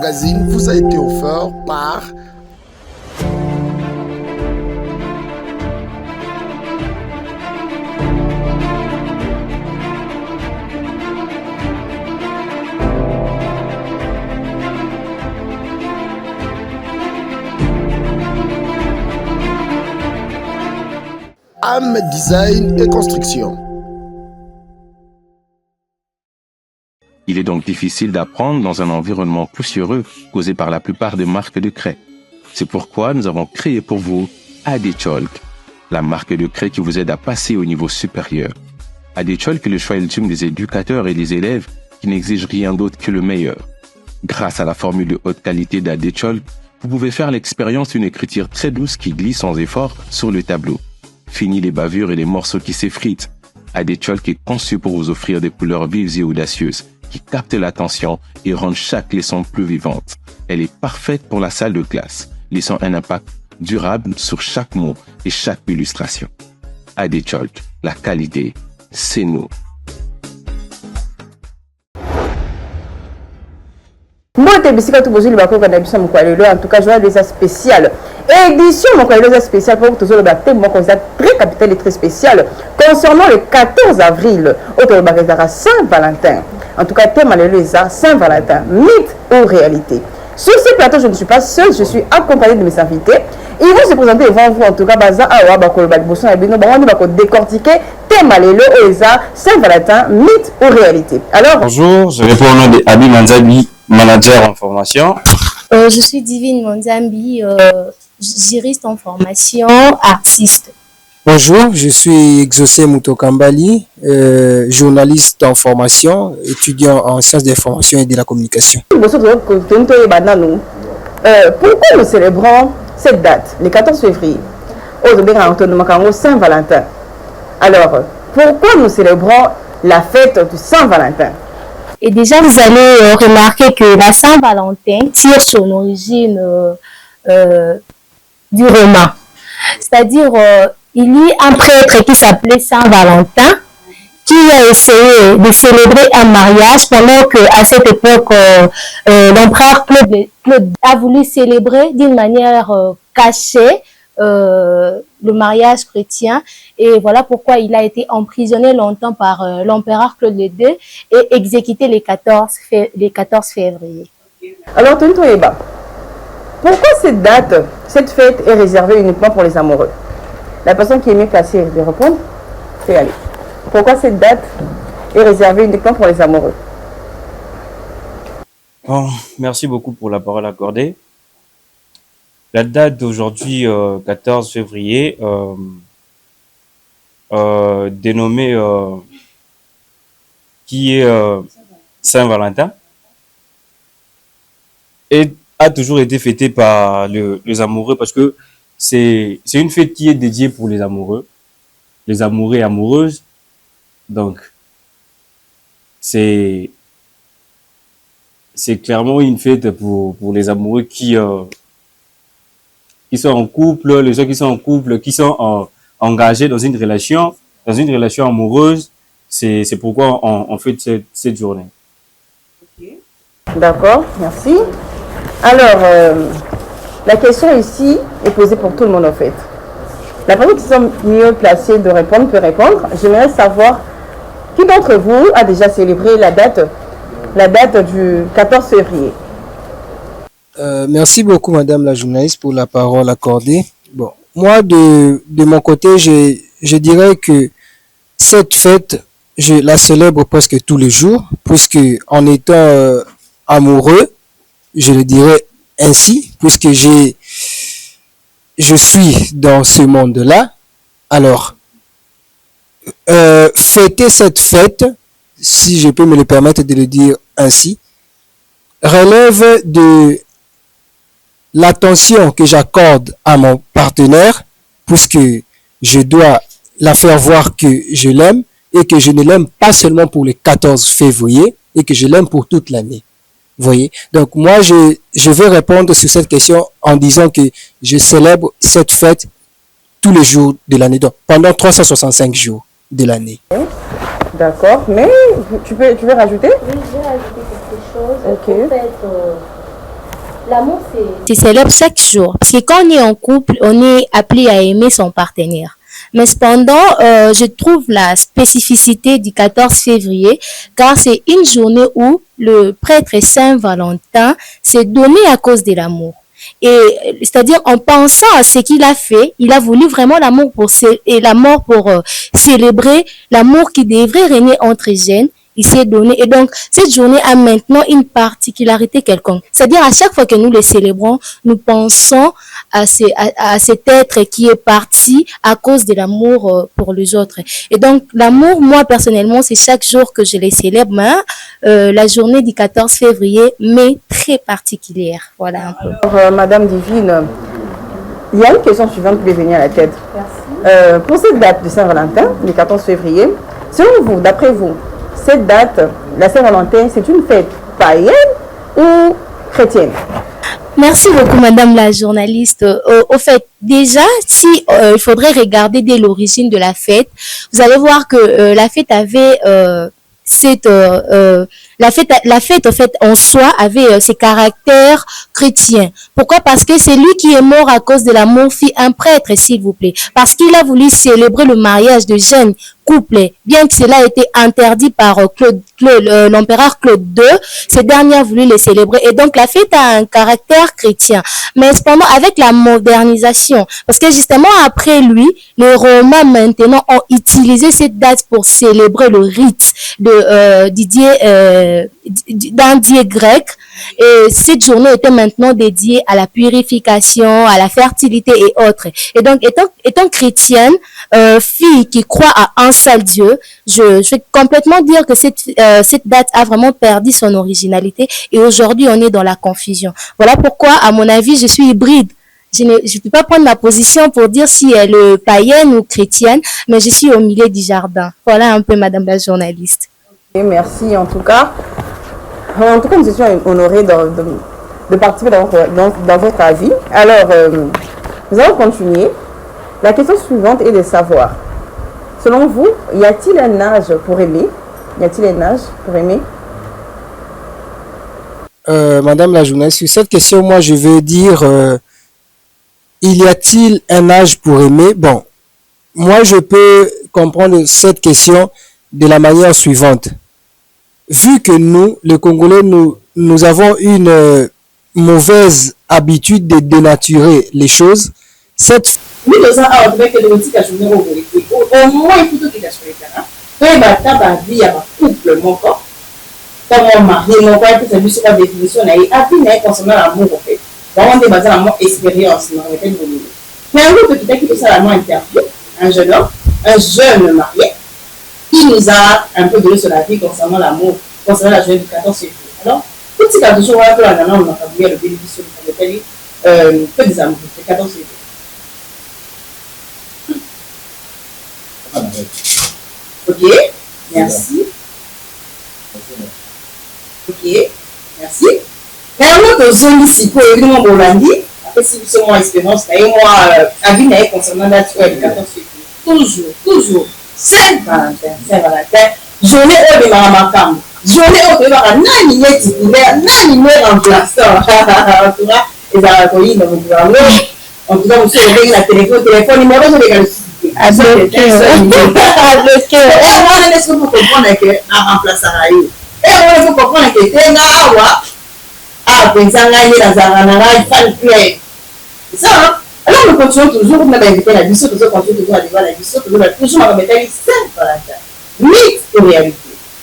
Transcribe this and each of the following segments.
magazine vous a été offert par Am Design et Construction. Il est donc difficile d'apprendre dans un environnement poussiéreux causé par la plupart des marques de craie. C'est pourquoi nous avons créé pour vous Adecholk, la marque de craie qui vous aide à passer au niveau supérieur. Adecholk est le choix ultime des éducateurs et des élèves qui n'exigent rien d'autre que le meilleur. Grâce à la formule de haute qualité d'Adecholk, vous pouvez faire l'expérience d'une écriture très douce qui glisse sans effort sur le tableau. Fini les bavures et les morceaux qui s'effritent. Adecholk est conçu pour vous offrir des couleurs vives et audacieuses qui captent l'attention et rendent chaque leçon plus vivante. Elle est parfaite pour la salle de classe, laissant un impact durable sur chaque mot et chaque illustration. Adecholk, la qualité, c'est nous. Moi, je suis en tout cas, je des spéciales. Édition, mon spécial pour tous les thème, moi, très capital et très spécial concernant le 14 avril, autour de Saint-Valentin. En tout cas, thème à Saint-Valentin, mythe ou réalité. Sur ce plateau, je ne suis pas seule, je suis accompagnée de mes invités. Ils vont se présenter devant vous, en tout cas, on va décortiquer thème à Saint-Valentin, mythe ou réalité. Alors, bonjour, je réponds au nom de Abi Manzabi, manager en formation. Je suis Divine Monzambi, juriste en formation, artiste. Bonjour, je suis Exaucé Moutokambali, journaliste en formation, étudiant en sciences de l'information et de la communication. Pourquoi nous célébrons cette date, le 14 février, au Saint-Valentin? Alors, pourquoi nous célébrons la fête du Saint-Valentin? Et déjà, vous allez remarquer que la Saint-Valentin tire son origine du roman. C'est-à-dire, il y a un prêtre qui s'appelait Saint-Valentin qui a essayé de célébrer un mariage pendant qu'à cette époque, l'empereur Claude a voulu célébrer d'une manière cachée le mariage chrétien, et voilà pourquoi il a été emprisonné longtemps par l'empereur Claude II et exécuté les 14 février. Alors, pourquoi cette date, cette fête est réservée uniquement pour les amoureux? La personne qui est mieux placée de répondre, c'est aller. Pourquoi cette date est réservée uniquement pour les amoureux? Bon, merci beaucoup pour la parole accordée. La date d'aujourd'hui, 14 février, dénommée qui est Saint-Valentin, a toujours été fêtée par les amoureux parce que c'est une fête qui est dédiée pour les amoureux et amoureuses. Donc, c'est clairement une fête pour les amoureux qui sont en couple, les gens qui sont en couple, qui sont engagés dans une relation amoureuse. C'est pourquoi on fait cette journée. Okay. D'accord, merci. Alors, la question ici est posée pour tout le monde en fait. La personne qui sont mieux placée de répondre peut répondre. J'aimerais savoir qui d'entre vous a déjà célébré la date du 14 février. Merci beaucoup, madame la journaliste, pour la parole accordée. Bon, moi, de mon côté, je dirais que cette fête, je la célèbre presque tous les jours, puisque en étant amoureux, je le dirais ainsi, puisque je suis dans ce monde-là. Alors, fêter cette fête, si je peux me le permettre de le dire ainsi, relève de l'attention que j'accorde à mon partenaire, puisque je dois la faire voir que je l'aime et que je ne l'aime pas seulement pour le 14 février et que je l'aime pour toute l'année. Vous voyez? Donc moi, je vais répondre sur cette question en disant que je célèbre cette fête tous les jours de l'année, donc pendant 365 jours de l'année. D'accord, mais tu veux rajouter? Oui, je vais rajouter quelque chose. Ok. En fait, L'amour, c'est célèbre chaque jour. Parce que quand on est en couple, on est appelé à aimer son partenaire. Mais cependant, je trouve la spécificité du 14 février, car c'est une journée où le prêtre Saint-Valentin s'est donné à cause de l'amour. Et c'est-à-dire en pensant à ce qu'il a fait, il a voulu vraiment l'amour et la mort pour célébrer l'amour qui devrait régner entre jeunes. Il s'est donné. Et donc, cette journée a maintenant une particularité quelconque. C'est-à-dire, à chaque fois que nous les célébrons, nous pensons à cet être qui est parti à cause de l'amour pour les autres. Et donc, l'amour, moi, personnellement, c'est chaque jour que je les célèbre. Mais, la journée du 14 février m'est très particulière. Voilà un peu. Alors, Madame Divine, il y a une question suivante qui m'est venue à la tête. Merci. Pour cette date de Saint-Valentin, le 14 février, selon vous, d'après vous, cette date, la Saint-Valentin, c'est une fête païenne ou chrétienne? Merci beaucoup, Madame la journaliste. Au fait, déjà, si il faudrait regarder dès l'origine de la fête, vous allez voir que la fête avait la fête en fait en soi avait ses caractères chrétiens. Pourquoi? Parce que c'est lui qui est mort à cause de l'amour fit un prêtre, s'il vous plaît. Parce qu'il a voulu célébrer le mariage de jeunes couples, bien que cela ait été interdit par l'empereur Claude II, ce dernier a voulu les célébrer. Et donc la fête a un caractère chrétien. Mais cependant, avec la modernisation, parce que justement après lui, les Romains maintenant ont utilisé cette date pour célébrer le rite d'un dieu grec. Et cette journée était maintenant dédiée à la purification, à la fertilité et autres. Et donc, étant chrétienne, fille qui croit à un seul Dieu, je vais complètement dire que cette date a vraiment perdu son originalité et aujourd'hui, on est dans la confusion. Voilà pourquoi, à mon avis, je suis hybride. Je ne peux pas prendre ma position pour dire si elle est païenne ou chrétienne, mais je suis au milieu du jardin. Voilà un peu, Madame la journaliste. Et merci en tout cas. En tout cas, nous étions honorés de participer dans votre avis. Alors, nous allons continuer. La question suivante est de savoir, selon vous, y a-t-il un âge pour aimer? Y a-t-il un âge pour aimer? Madame la journaliste, sur cette question, moi, je veux dire, y a-t-il un âge pour aimer? Bon, moi, je peux comprendre cette question de la manière suivante. Vu que nous, les Congolais, nous avons une mauvaise habitude de dénaturer les choses, cette... Oui, les gens ont trouvé que le petit cachemire au vérité. Au moins, il faut que tu sois là. Quand il va ta vie, il y a un couple, mon corps. Comme on marie, mon corps, tout ça, c'est la définition. Il y a une concernant l'amour, en fait. Vraiment, des basés l'amour expérience, mais un autre qui fait ça, l'amour interview, un jeune homme, un jeune marié, qui nous a un peu donné sur la vie concernant l'amour, concernant la journée du 14 février. Alors, tout ce qui a toujours été là, on a fabriqué le bénéfice de que des amours, le 14 février. Ok, merci. Ok, merci. Mais un autre zone ici, pour évidemment, Bolandi, après si vous avez mon expérience, et moi, avis concernant la journée du 14 février. Toujours. Saint-Valentin, journée où il m'a marqué. Journée où il m'a nani n'est titulaire, nani n'est remplaçant. En tout cas, les Aragoïnes, dans votre gouvernement, en tout cas, vous savez, la téléphone numéro, je vais le citer. Avec et on est-ce que vous comprenez que un remplaçant a eu. Et on peut comprendre que c'est un awa, pensant à y la fan play. C'est ça, hein? Alors, nous continuons toujours, on a invité la mission, toujours continuons toujours à aller voir la mission, toujours à remettre les Saint-Valentin. Mythe et réalité.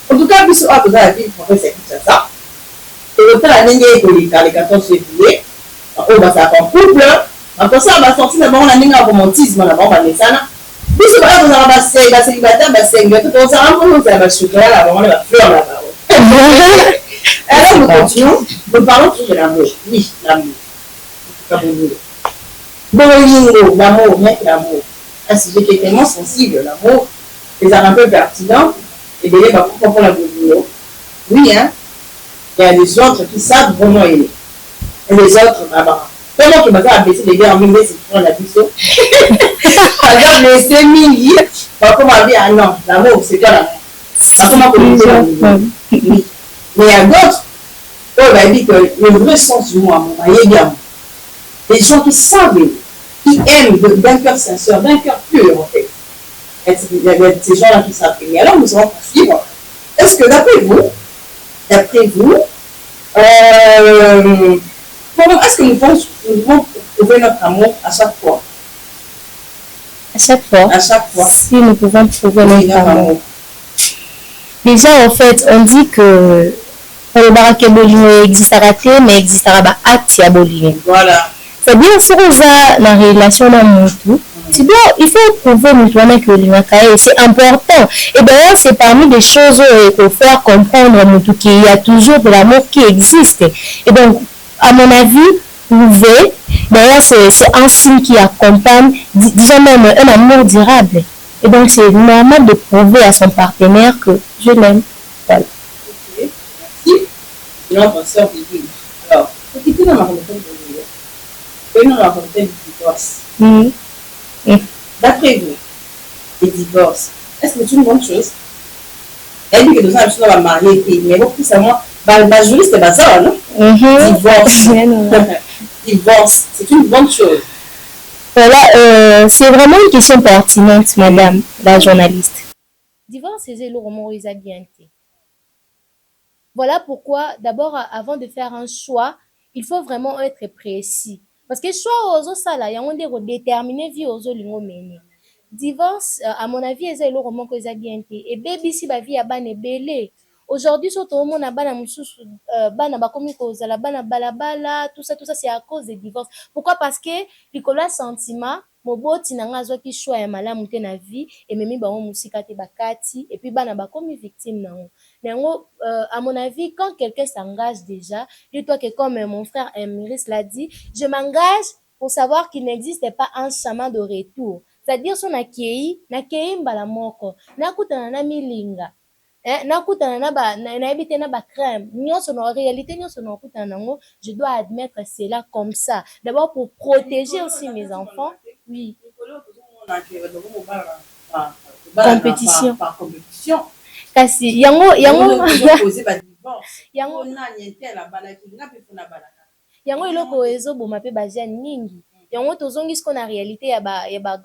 En tout cas, puisque on a la vie pour faire ça. Et autant la ligne est le 14 février, on va faire un couple. Après ça, on va sortir d'abord, on a mis un romantisme, d'abord, on va mettre ça. Puisque on a célibataire, on s'en rend compte, on a chocolat là-bas, on a fleur là-bas. Alors, nous continuons, nous parlons toujours de l'amour. Oui, l'amour. L'amour, mec, l'amour. Un sujet qui est tellement sensible, l'amour, les un peu pertinent, et d'ailleurs, bah, pourquoi la boulot? Oui, hein, il y a des autres qui savent vraiment aimer. Et les autres, bah, comment tu m'as baisser les gars en milieu, c'est pour la biseau. Par exemple, les sémis, comment dire, ah non, l'amour, c'est quoi l'amour? Comment communiquer l'amour? Oui. Mais il y a d'autres on a dit que le vrai sens du mot amour, il y a des gens qui savent, qui aiment d'un cœur sincère, d'un cœur pur, en fait. Il y a ces gens-là qui savent aimer. Alors, nous allons poursuivre. Est-ce que, d'après vous, est-ce que nous devons prouver notre amour à chaque fois? À chaque fois. À chaque fois. Si nous pouvons prouver notre amour. Déjà, en fait, on dit que le baraque bolingo existera, mais existera acte ya bolingo. Voilà. C'est-à-dire, si on a la relation dans mon tout, il faut prouver mutuellement que c'est important. Et d'ailleurs, c'est parmi les choses qu'il faut faire comprendre qu'il y a toujours de l'amour qui existe. Et donc, à mon avis, prouver, d'ailleurs, c'est un signe qui accompagne, disons même, un amour durable. Et donc, c'est normal de prouver à son partenaire que je l'aime. Voilà. Ok, merci. Et là, on va se faire des villes. Alors, qu'est-ce que nous avons fait de nous avons fait du divorce. D'après vous, les divorces, est-ce que c'est une bonne chose? Elle dit que nous sommes mariés, mais beaucoup seulement, ma juriste est bazar, non? Divorce. Divorce, c'est une bonne chose. Voilà, c'est vraiment une question pertinente, madame la journaliste. Divorce, c'est le roman bien. Voilà pourquoi, d'abord, avant de faire un choix, il faut vraiment être précis. Parce que choix aux ça là, il y a un déterminé vie aux autres divorce, à mon avis, c'est le roman que ça bien été. Et baby si ba vie a ban belé. Aujourd'hui, surtout au monde a ban mususu ban ba komi kozala ban balabala, tout ça c'est à cause des divorces. Pourquoi? Parce que Nicolas sentiment moboti nanga zo ki choix ya malamu te na vie et memi ba musika te bakati et puis bana ba komi victime nango. Nango à mon avis, quand quelqu'un s'engage déjà, dis-toi que comme mon frère Emiris l'a dit, je m'engage pour savoir qu'il n'existe pas un chemin de retour. C'est-à-dire son nakei mbala moko nakutana na milinga nakutana na ebite na ba crème nyonso na réalité nyonso na kutana nango, je dois admettre cela comme ça, d'abord pour protéger aussi mes enfants. Oui, compétition par compétition kasi yango eloko ezoboma pe bajeune mingi. Yango tozongi siko na réalité ya ba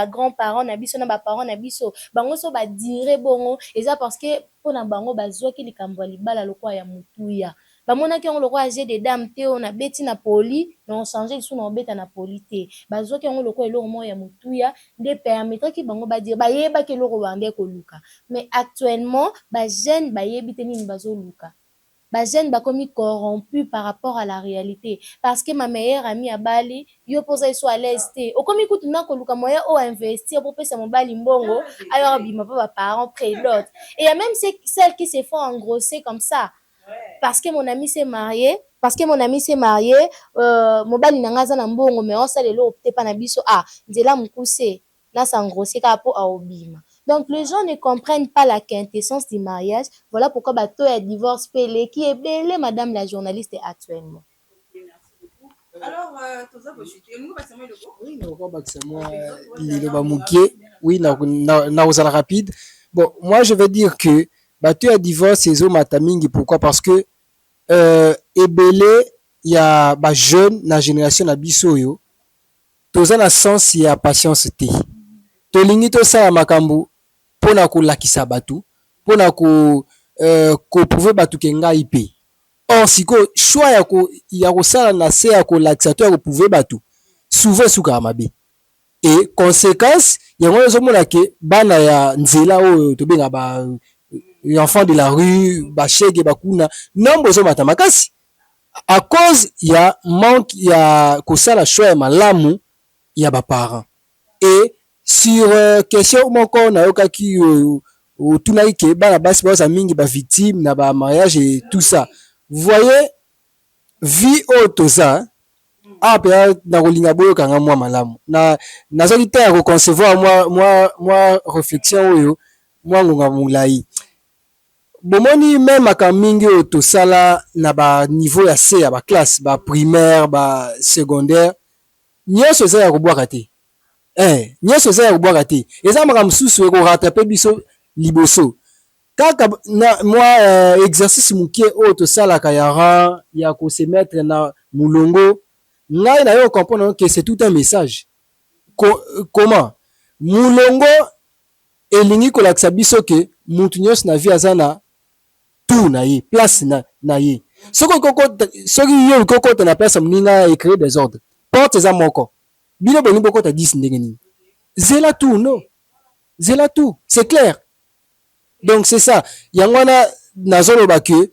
grand parents na biso na ba parents na biso bango so ba dire bongo eza parce que pona bango bazwaki likambo libala lokwa ya mutuya bamonaki yango lokwa age de dame te on a beti na poli na on changer sous na beta na poli te bazwaki yango lokwa eloko mo ya mutuya de permettre ki bango ba dire ba yeba ke loko bande ko luka. Mais actuellement ba jeune ba yebi te nini bazoluka. Ba jeune ba komi corrompu par rapport à la réalité parce que ma meilleure amie à Bali yo posa so à l'est o komi kutu na ko luka moya o investir pour pesa mon Bali mbongo alors bima pa parents prélote et il y a même celles qui se font engrosser comme ça parce que mon ami s'est marié mon Bali nanga za na mbongo mais on ça le opté pa na biso nzela mukuse na s'engrosser ka po a obima. Donc, les gens ne comprennent pas la quintessence du mariage. Voilà pourquoi bateau est divorce pelé, qui est belle, madame la journaliste actuellement. Alors, rapide. Bon, moi, je vais dire que bateau est divorce, c'est matamingi. Pourquoi? Parce que ebele, il y a ba jeune, na génération na bisoyo. Toza na sens, il y a patience te. Tolingi to sa makambu. Pona ko lakisa batu, pona ko prouver batu ke ngai pe. Or siko choix ya ko sala na se ya ko lakisa to ya ko prouver batu. Souvent suka mabe. Et conséquence, yango zo mona ke bana ya nzela o to benga ba enfants de la rue, ba chege ba kuna, nombo zo mata makasi. À cause ya manque ya ko sala choix ya malamu ya ba parents. Et sur question moko na yokaki tunai ke bana basi ba mingi ba victime na ba mariage et tout ça. Vous voyez vie otoza pe na kolinga boyo kanga mwa malamu na nazoki te ya ko concevoir moi réflexion oyo mwa ngonga mulai bomoni même akamingi otosala na ba niveau ya C ya ba classe ba primaire ba secondaire nyonso za ya kobwaka te. Nyonso za ya kobwaka te eza makambo susu eko rattraper biso liboso kaka moi exercice mokie oyo tosalaka ya rang ya se mettre na mulongo ngai na yo comprendre que c'est tout un message. Comment mulongo elingi kolakisa biso ke mutu nyonso na vie aza na tout na ye place na ye soki yo okokota na place moninga e créer des ordres porte eza moko bino bolingi bokota 10 ndenge nini zela tout non zela tout c'est clair. Donc c'est ça yango wana nazoloba ke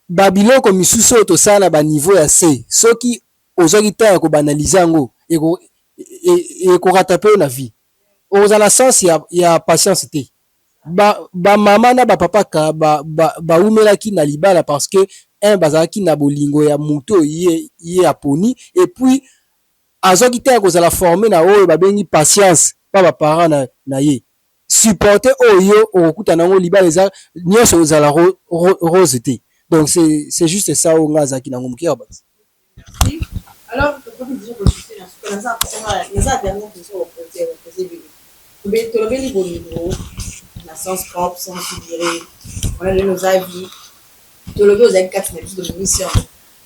babiloko misusu oyo tosala ba niveau ya C soki ozwaki temps ya kobanalize yango ekoratape yo na vie ozala sens ya patience te. Ba mama na ba papa ka ba umelaki na libala parce que un bazalaki na bolingo ya muto ye aponi et puis azwaki te kozala formé na oyo babengi patience pa ba parents na ye supporter oyo okuta nango libala eza nyonso ozala rose te. Donc c'est juste ça oyo ngazaki nango mukira basi. Alors quand tu dis que je suis ça les dernières questions au poser tolobeli bolingo na sens propre sans figurer on a nos avis tolobi ozali kati na biso de mission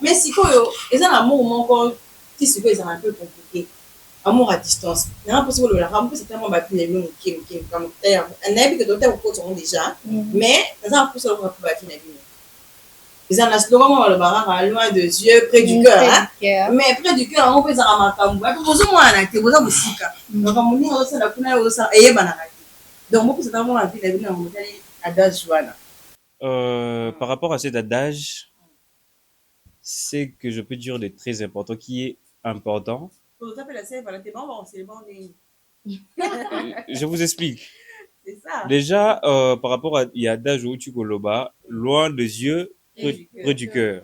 mais sikoyo eza na amour moko ti sikoyo eza un peu compliqué amour à distance na possible le la c'est tellement ba plus les mots qui comme terre un avis que d'autres ont déjà mais ça pour ça on va pas na vie ils en a slogan le barra loin de Dieu près du cœur mais près du cœur on peut ça makambo ba pozo mwana te boza musika donc moni on ça la kuna on ça eye banaka donc moi c'est vraiment la vie la vie na motali adage wana. Par rapport à cet adage, c'est que je peux dire de très important qui est important. Je vous explique. C'est ça. Déjà, par rapport à l'adage où tu koloba, loin des yeux, près du cœur.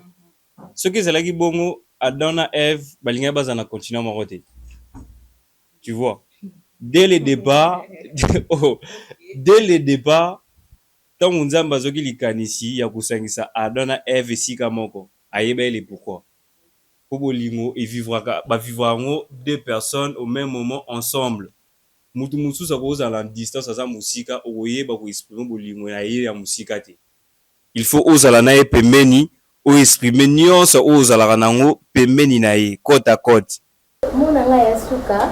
Ce que c'est là qui bongo, Adam et Ève, balinga bazana continue à m'arrêter. Tu vois. Dès le départ, tant on zamba bazoki likanisi ya kusangisa Adam na Ève esika moko, ayebele pourquoi. Pour bolingo et vivra deux personnes au même moment ensemble. Mutu musu sa koza la distance asa musika oyeba ko exprimer bolingo na ye ya musika te. Il faut ozala na ye pemeni o exprimer nyonso ozala nango pemeni na ye côte à côte. Mon anga ya suka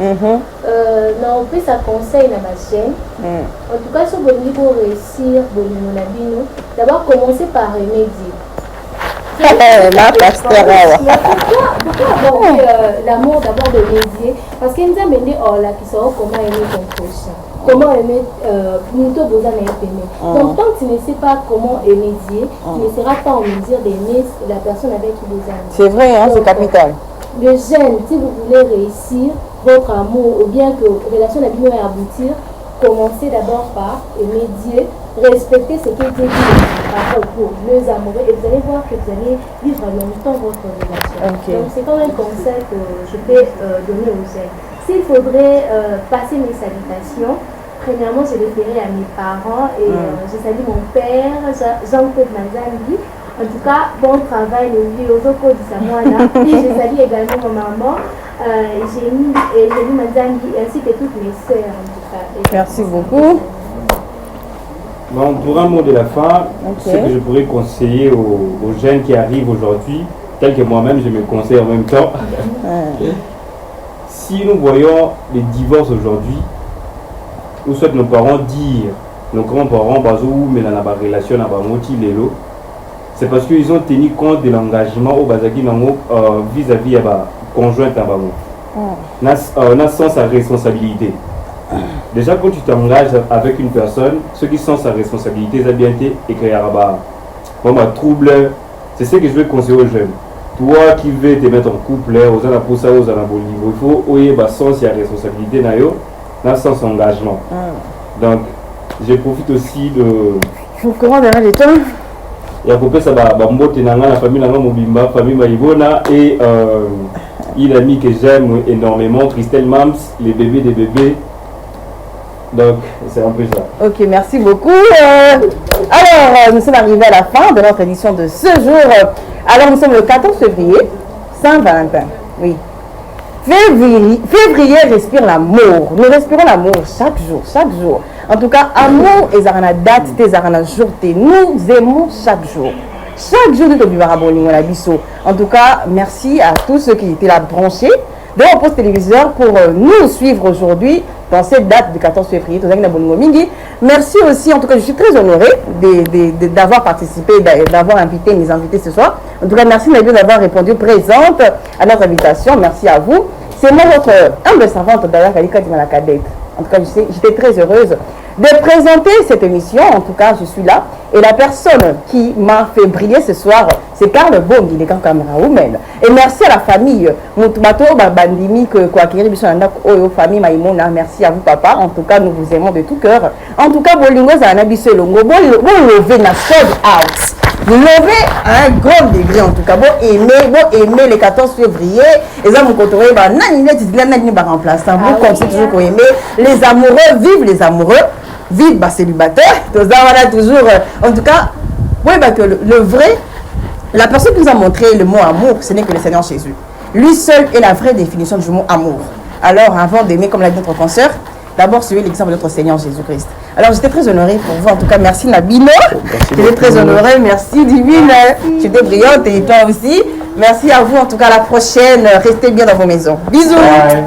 na opesa conseil na ma chaîne en tout cas si vous voulez réussir bolingo na bino d'abord commencer par aimer Dieu. La pasteur pourquoi l'amour d'abord de Dieu parce qu'il nous a mené là qui saura comment aimer ton prochain comment aimer plutôt besoin d'aimer donc tant que tu ne sais pas comment aimer Dieu tu ne seras pas en mesure d'aimer la personne avec qui vous aimez. C'est vrai hein, c'est capital. Le jeune, si vous voulez réussir votre amour ou bien que relation avec Dieu aboutir, commencez d'abord par aimer Dieu, respecter ce que Dieu dit par rapport aux amoureux et vous allez voir que vous allez vivre longtemps votre relation. Okay. Donc c'est quand même un conseil que je peux donner aux jeunes. S'il faudrait passer mes salutations, premièrement je référais à mes parents et je salue mon père, Jean-Claude Manzambi. En tout cas, bon travail, le vieux Ozoko de Samoana. Je salue également ma maman, Génie Manzambi, ainsi que toutes mes sœurs. En tout cas. Merci beaucoup. Bon, pour un mot de la fin, ce que je pourrais conseiller aux jeunes qui arrivent aujourd'hui, tel que moi-même je me conseille en même temps, si nous voyons les divorces aujourd'hui, nous souhaitons nos parents dire, nos grands-parents, mais dans la relation, c'est parce qu'ils ont tenu compte de l'engagement au Bazaki vis-à-vis de la conjointe. On a sens sa responsabilité. Déjà, quand tu t'engages avec une personne, ceux qui sont sa responsabilité, ça bien été écrit à trouble. C'est ce que je veux conseiller aux jeunes. Toi qui veux te mettre en couple, aux ana pour ça, aux ana bon niveau, il faut oyer sens sa responsabilité, dans sens engagement. Donc, je profite aussi de. Au courant de les temps. Il y a coupé ça, la famille Mobimba, famille Maïbona et il a mis que j'aime énormément, Christelle Mams, les bébés des bébés. Donc, c'est un peu ça. Ok, merci beaucoup. Alors, nous sommes arrivés à la fin de notre édition de ce jour. Alors, nous sommes le 14 février, Saint-Valentin. Oui. Février respire l'amour. Nous respirons l'amour chaque jour, chaque jour. En tout cas, amour et zarana date, tes zarana jour, nous aimons chaque jour. Chaque jour, nous avons la biso. En tout cas, merci à tous ceux qui étaient là branchés dans le poste téléviseur pour nous suivre aujourd'hui dans cette date du 14 février. Merci aussi, en tout cas, je suis très honorée d'avoir participé, d'avoir invité mes invités ce soir. En tout cas, merci Nadio d'avoir répondu présente à notre invitation. Merci à vous. C'est moi, votre humble servante, d'ailleurs, Kalika Dimalakadette. En tout cas, j'étais très heureuse de présenter cette émission. En tout cas, je suis là. Et la personne qui m'a fait briller ce soir, c'est Carl Bong, il est quand caméra woman. Et merci à la famille. Merci à vous, papa. En tout cas, nous vous aimons de tout cœur. En tout cas, Bolingo, c'est un habit selongo. Bon, lever na sold out. Vous levez à un grand degré, en tout cas. Bon aimer le 14 février. Et ça, vous contrôlez, remplaçant. Vous, comme c'est toujours qu'on aime. Les amoureux, vive les amoureux. Vive les célibataires. Toujours, en tout cas, oui, que le vrai, la personne qui nous a montré le mot amour, ce n'est que le Seigneur Jésus. Lui seul est la vraie définition du mot amour. Alors, avant d'aimer, comme l'a dit notre penseur, d'abord suivez l'exemple de notre Seigneur Jésus-Christ. Alors, j'étais très honorée pour vous. En tout cas, merci Nabino. J'étais très honorée. Merci Divine. Tu étais brillante et toi aussi. Merci à vous. En tout cas, à la prochaine. Restez bien dans vos maisons. Bisous. Bye.